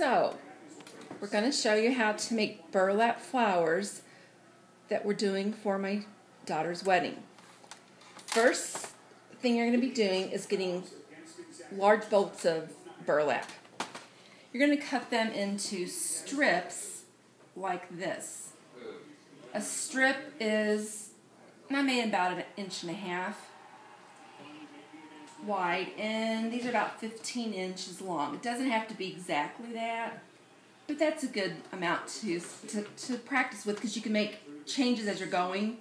So, we're going to show you how to make burlap flowers that we're doing for my daughter's wedding. First thing you're going to be doing is getting large bolts of burlap. You're going to cut them into strips like this. A strip is, I made about 1.5 inches wide, and these are about 15 inches long. It doesn't have to be exactly that, but that's a good amount to practice with, because you can make changes as you're going.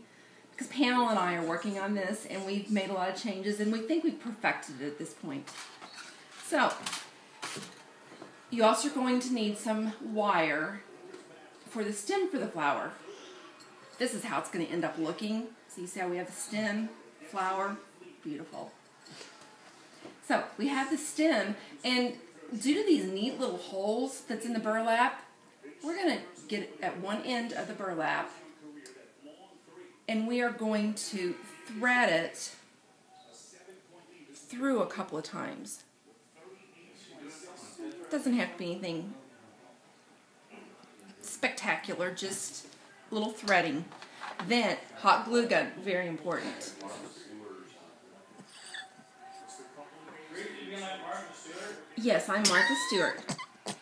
Because Pamela and I are working on this, and we've made a lot of changes, and we think we've perfected it at this point. So, you also are going to need some wire for the stem for the flower. This is how it's going to end up looking. So you see how we have the stem, flower, beautiful. So we have the stem, and due to these neat little holes that's in the burlap, we're going to get it at one end of the burlap, and we are going to thread it through a couple of times. It doesn't have to be anything spectacular, just a little threading. Then, hot glue gun, very important. Yes, I'm Martha Stewart. You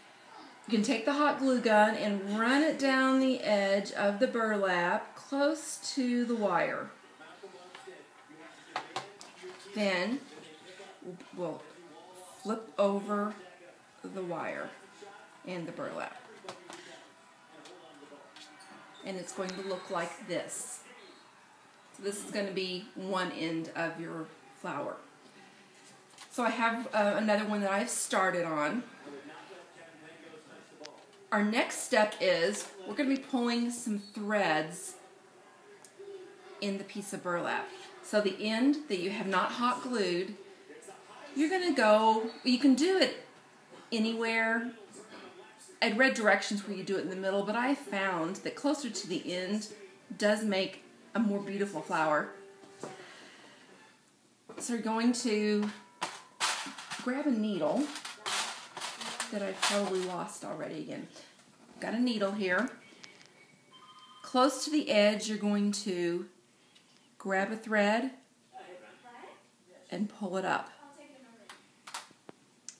can take the hot glue gun and run it down the edge of the burlap close to the wire. Then we'll flip over the wire and the burlap. And it's going to look like this. So this is going to be one end of your flower. So I have another one that I've started on. Our next step is we're going to be pulling some threads in the piece of burlap. So the end that you have not hot glued, you're going to go, you can do it anywhere. I'd read directions where you do it in the middle, but I found that closer to the end does make a more beautiful flower. So you're going to grab a needle that I've probably lost already again. Got a needle here. Close to the edge, you're going to grab a thread and pull it up.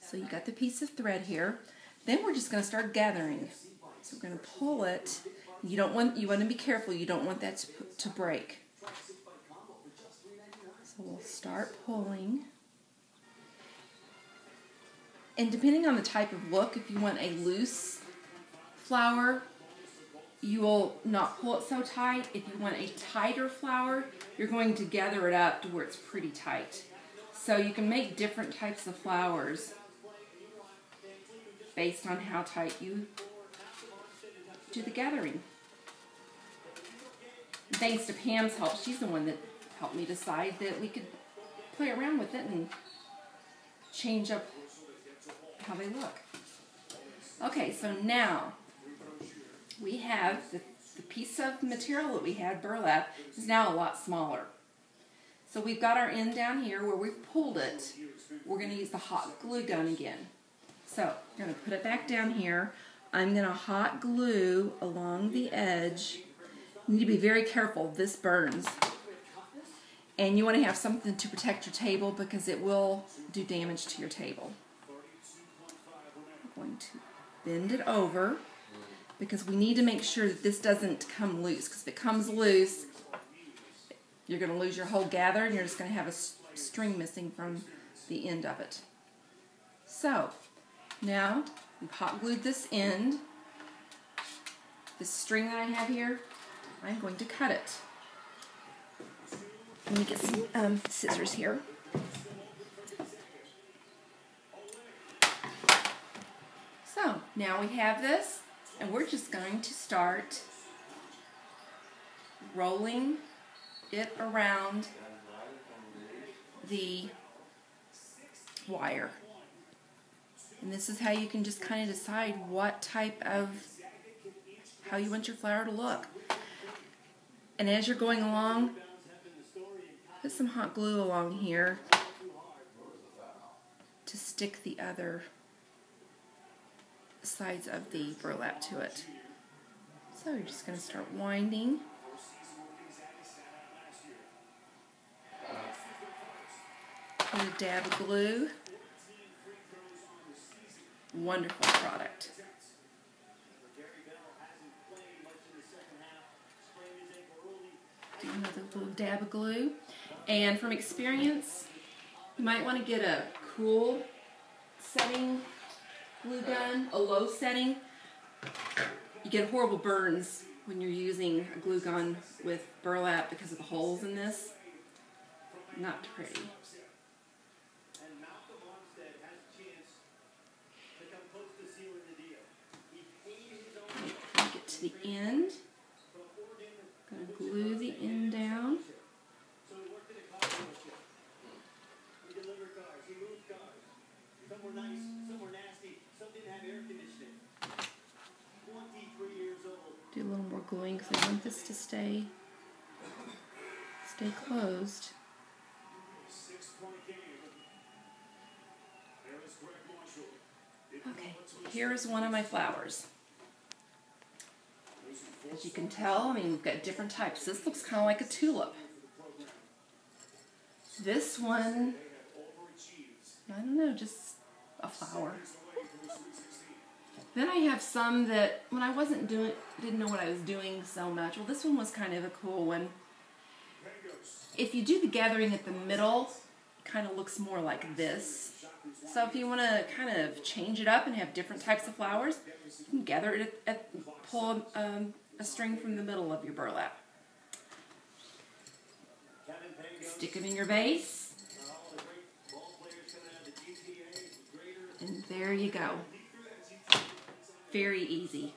So you got the piece of thread here. Then we're just going to start gathering. So we're going to pull it. You want to be careful. You don't want that to break. So we'll start pulling. And depending on the type of look, if you want a loose flower, you will not pull it so tight. If you want a tighter flower, you're going to gather it up to where it's pretty tight. So you can make different types of flowers based on how tight you do the gathering. And thanks to Pam's help, she's the one that helped me decide that we could play around with it and change up how they look. Okay, so now we have the piece of material that we had, burlap, is now a lot smaller. So we've got our end down here where we've pulled it. We're going to use the hot glue gun again. So I'm going to put it back down here. I'm going to hot glue along the edge. You need to be very careful. This burns. And you want to have something to protect your table because it will do damage to your table. I'm going to bend it over because we need to make sure that this doesn't come loose. Because if it comes loose, you're going to lose your whole gather and you're just going to have a string missing from the end of it. So, now we've hot glued this end. This string that I have here, I'm going to cut it. Let me get some scissors here. So now we have this, and we're just going to start rolling it around the wire. And this is how you can just kind of decide what type of, how you want your flower to look. And as you're going along, put some hot glue along here to stick the other sides of the burlap to it. So you're just going to start winding. Put a dab of glue. Wonderful product. Do another little dab of glue. And from experience, you might want to get a cool setting glue gun, a low setting. You get horrible burns when you're using a glue gun with burlap because of the holes in this. Not pretty. Get to the end. Going to glue the end down. Do a little more gluing because I want this to stay closed. Okay, here's one of my flowers. As you can tell, I mean, we've got different types. This looks kind of like a tulip. This one, I don't know, just a flower. Then I have some that, when I didn't know what I was doing so much, well, this one was kind of a cool one. If you do the gathering at the middle, it kind of looks more like this. So if you want to kind of change it up and have different types of flowers, you can gather it pull a string from the middle of your burlap. Stick them in your vase. And there you go. Very easy.